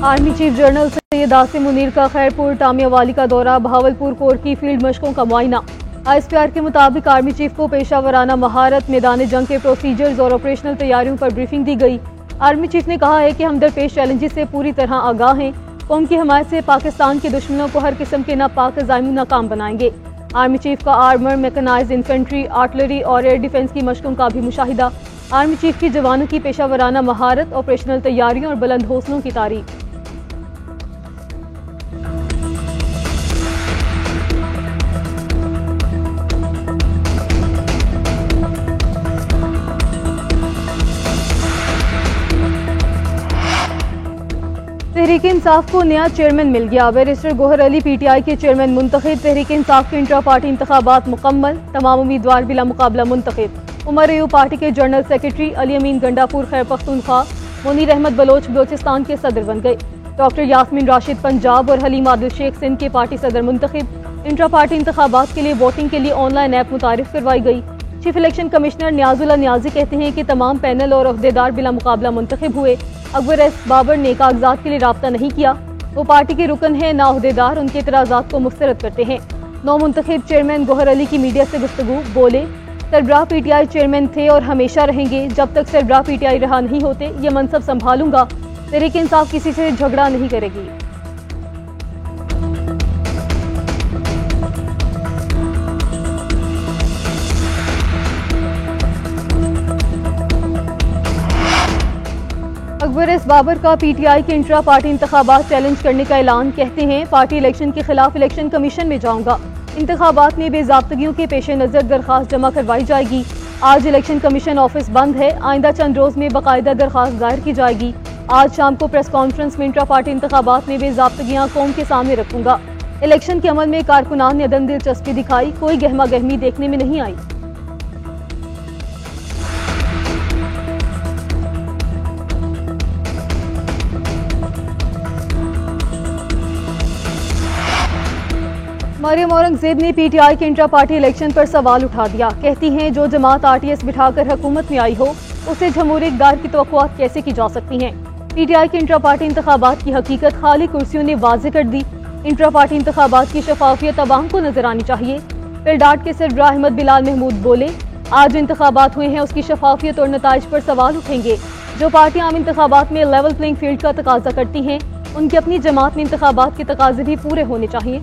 Army chief general Syed Asim Munir का खैरपुर टामिया वाली का दौरा, बहावलपुर कोर की फील्ड मशकों का मुआयना। ISPR के मुताबिक आर्मी चीफ को पेशा वराना महारत, मैदान जंग के प्रोसीजर्स और ऑपरेशनल तैयारियों पर ब्रीफिंग दी गई। आर्मी चीफ ने कहा है कि हम दरपेश चैलेंजेस से पूरी तरह आगाह हैं। कौम की हमायत से पाकिस्तान के दुश्मनों को हर किस्म के नापाक अज़ाइम नाकाम बनाएंगे। आर्मी चीफ का आर्मर, मैकेनाइज्ड इन्फेंट्री, आर्टिलरी और एयर डिफेंस की मशकों का भी मुशाहिदा। आर्मी चीफ की जवानों की पेशा वराना महारत, ऑपरेशनल तैयारियों और बुलंद हौसलों की तारीफ। तहरीक इंसाफ को नया चेयरमैन मिल गया। बैरिस्टर गोहर अली PTI के चेयरमैन मुंतखब। तहरीक इंसाफ के इंट्रा पार्टी इंतखाबात मुकम्मल, तमाम उम्मीदवार बिला मुकाबला मुंतखब। उमर अयूब पार्टी के जनरल सेक्रेटरी, अली अमीन गंडापुर खैर पख्तूनख्वा, मुनीर अहमद बलोच बलोचिस्तान के सदर बन गए। डॉक्टर यास्मीन राशिद पंजाब और हलीम आदिल शेख सिंध के पार्टी सदर मुंतखब। इंट्रा पार्टी इंतखाबात के लिए वोटिंग के लिए ऑनलाइन ऐप मुतारिफ करवाई गई। चीफ इलेक्शन कमिश्नर नियाजुल्लाह नियाजी कहते हैं कि तमाम पैनल और अहदेदार बिला मुकाबला मुंतखब हुए। अकबर एस बाबर ने कागजात के लिए राब्ता नहीं किया। वो पार्टी के रुकन है, ना अहदेदार उनके एतराज़ात को मुस्तरद करते हैं। नौ मुंतखब चेयरमैन गोहर अली की मीडिया से गुफ्तगू, बोले सरबराह PTI चेयरमैन थे और हमेशा रहेंगे। जब तक सरबराह PTI रहा नहीं होते ये मनसब संभालूंगा। तहरीक इंसाफ किसी से झगड़ा नहीं करेगी। अकबर एस बाबर का PTI के इंट्रा पार्टी इंतखाबात चैलेंज करने का ऐलान। कहते हैं पार्टी इलेक्शन के खिलाफ इलेक्शन कमीशन में जाऊंगा। इंतखाबात में बेज़ाब्तगियों के पेश नज़र दरख्वास्त जमा करवाई जाएगी। आज इलेक्शन कमीशन ऑफिस बंद है। आइंदा चंद रोज में बाकायदा दरख्वास्त दायर की जाएगी। आज शाम को प्रेस कॉन्फ्रेंस में इंट्रा पार्टी इंतखाबात में बेज़ाब्तगियां कौम के सामने रखूंगा। इलेक्शन के अमल में कारकुनान ने अदम दिलचस्पी दिखाई, कोई गहमा गहमी देखने में नहीं आई। मरियम औरंगजेब ने PTI के इंट्रा पार्टी इलेक्शन पर सवाल उठा दिया। कहती हैं जो जमात RTS बिठाकर हुकूमत में आई हो उसे जमहूरी इक़्तिदार की तवक्कुआत कैसे की जा सकती हैं। PTI के इंट्रा पार्टी इंतखाबात की हकीकत खाली कुर्सियों ने वाज़ेह कर दी। इंट्रा पार्टी इंतखाबात की शफाफियत अवाम को नजर आनी चाहिए। पिलडाट के सरबराह अहमद बिलाल महमूद बोले आज इंतखाबात हुए हैं उसकी शफाफियत और नताइज पर सवाल उठेंगे। जो पार्टियां आम इंतखाबात में लेवल प्लेइंग फील्ड का तकाजा करती हैं उनकी अपनी जमात में इंतखाबात के तकाजे भी पूरे होने चाहिए।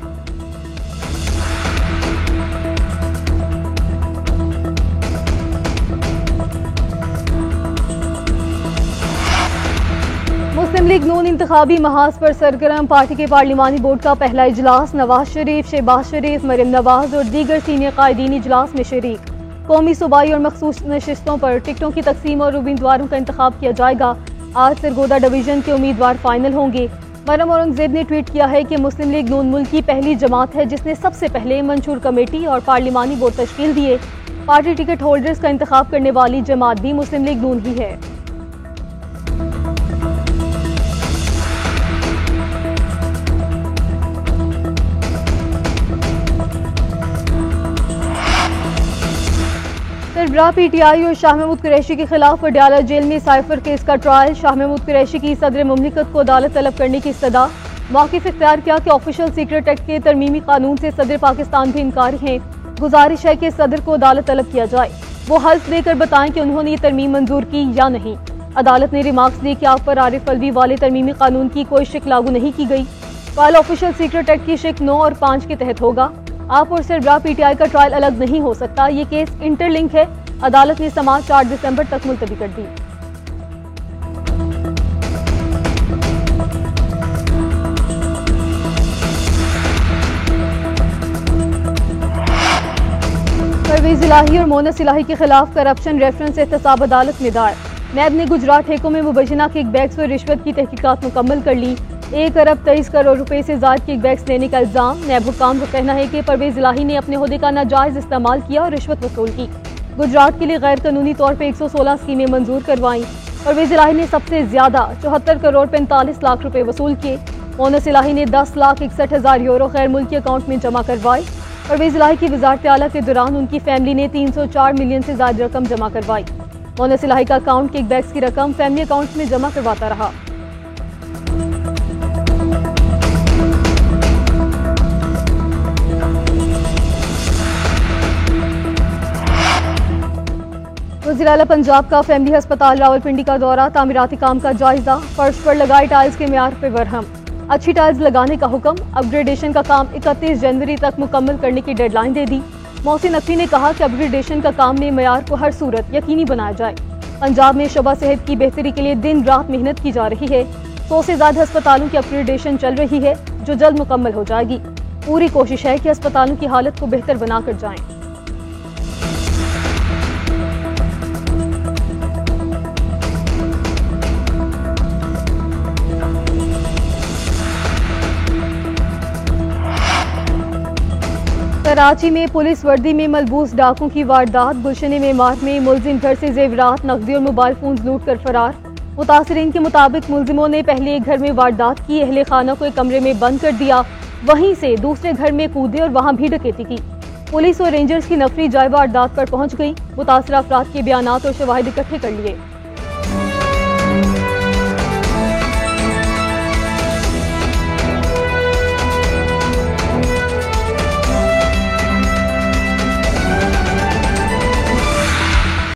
मुस्लिम लीग नून इंतखाबी महाज पर सरगर्म। पार्टी के पार्लिमानी बोर्ड का पहला इजलास। नवाज शरीफ, शहबाज शरीफ, मरियम नवाज और दीगर सीनियर कायदीन इजलास में शरीक। कौमी, सूबाई और मखसूस नशिस्तों पर टिकटों की तकसीम और उम्मीदवारों का इंतखाब किया जाएगा। आज सरगोदा डिवीजन के उम्मीदवार फाइनल होंगे। मरियम औरंगजेब ने ट्वीट किया है कि मुस्लिम लीग नून मुल्क की पहली जमात है जिसने सबसे पहले मंशूर कमेटी और पार्लिमानी बोर्ड तश्कील दिए। पार्टी टिकट होल्डर्स का इंतखाब करने वाली जमात भी मुस्लिम लीग नून ही है। सरबराह PTI और शाह महमूद कुरैशी के खिलाफ अडयाला जेल में साइफर केस का ट्रायल। शाह महमूद कुरैशी की सदर मुमलिकत को अदालत तलब करने की इस्तदा। मौक़िफ़ इख्तियार किया कि ऑफिशियल सीक्रेट एक्ट के तरमीमी कानून से सदर पाकिस्तान भी इनकारी हैं। गुजारिश है कि सदर को अदालत तलब किया जाए। वो हल्फ देकर बताएं कि उन्होंने ये तरमीम मंजूर की या नहीं। अदालत ने रिमार्क्स दिए कि आप पर आरिफ अलवी वाले तरमीमी कानून की कोई शिक लागू नहीं की गई। ट्रायल ऑफिशियल सीक्रेट एक्ट की शिक 9 और 5 के तहत होगा। आप और सरबराह PTI का ट्रायल अलग नहीं हो सकता। ये केस इंटरलिंक है। अदालत ने समाअत 4 दिसंबर तक मुलतवी कर दी। परवेज इलाही और मोनस इलाही के खिलाफ करप्शन रेफरेंस एहतसाब अदालत में दायर। नैब ने गुजरात ठेकों में मुबैना किकबैक्स और रिश्वत की तहकीकात मुकम्मल कर ली। 1 अरब 23 करोड़ रुपए से ज़ायद किकबैक्स लेने का इल्जाम। नैब हुक्काम का कहना है कि परवेज इलाही ने अपने ओहदे का नाजायज इस्तेमाल किया और रिश्वत वसूल की। गुजरात के लिए गैर कानूनी तौर पर 116 स्कीमें मंजूर करवाईं। परवेज इलाही ने सबसे ज्यादा 74 करोड़ 45 लाख रुपए वसूल किए। मोनस इलाही ने 10,61,000 यूरो गैर मुल्की अकाउंट में जमा करवाई। परवेज इलाही की वजारत आला के दौरान उनकी फैमिली ने 304 मिलियन से ज्यादा रकम जमा करवाई। मोनस इलाही का अकाउंट किकबैक्स की रकम फैमिली अकाउंट्स में जमा करवाता रहा। वज़ीर आला पंजाब का फैमिली अस्पताल रावलपिंडी का दौरा, तामीराती काम का जायजा, फर्श पर लगाई टाइल्स के मेयार पे बरहम, अच्छी टाइल्स लगाने का हुक्म, अपग्रेडेशन का काम 31 जनवरी तक मुकम्मल करने की डेडलाइन दे दी। मोहसिन नकवी ने कहा कि अपग्रेडेशन का काम में मेयार को हर सूरत यकीनी बनाया जाए। पंजाब में शोबा सेहत की बेहतरी के लिए दिन रात मेहनत की जा रही है। 100 से ज्यादा अस्पतालों की अपग्रेडेशन चल रही है जो जल्द मुकम्मल हो जाएगी। पूरी कोशिश है कि अस्पतालों की हालत को बेहतर बनाकर जाएं। कराची में पुलिस वर्दी में मलबूस डाकुओं की वारदात, गुलशन मेमार में मुलजिम घर से जेवरात, नकदी और मोबाइल फोन लूट कर फरार। मुतासरीन के मुताबिक मुलजिमों ने पहले एक घर में वारदात की, अहले खाना को एक कमरे में बंद कर दिया, वहीं से दूसरे घर में कूदे और वहां भी डकैती की। पुलिस और रेंजर्स की नफरी जाए वारदात पर पहुंच गई। मुतासरा अफराद के बयानात और शवाहिद इकट्ठे कर लिए।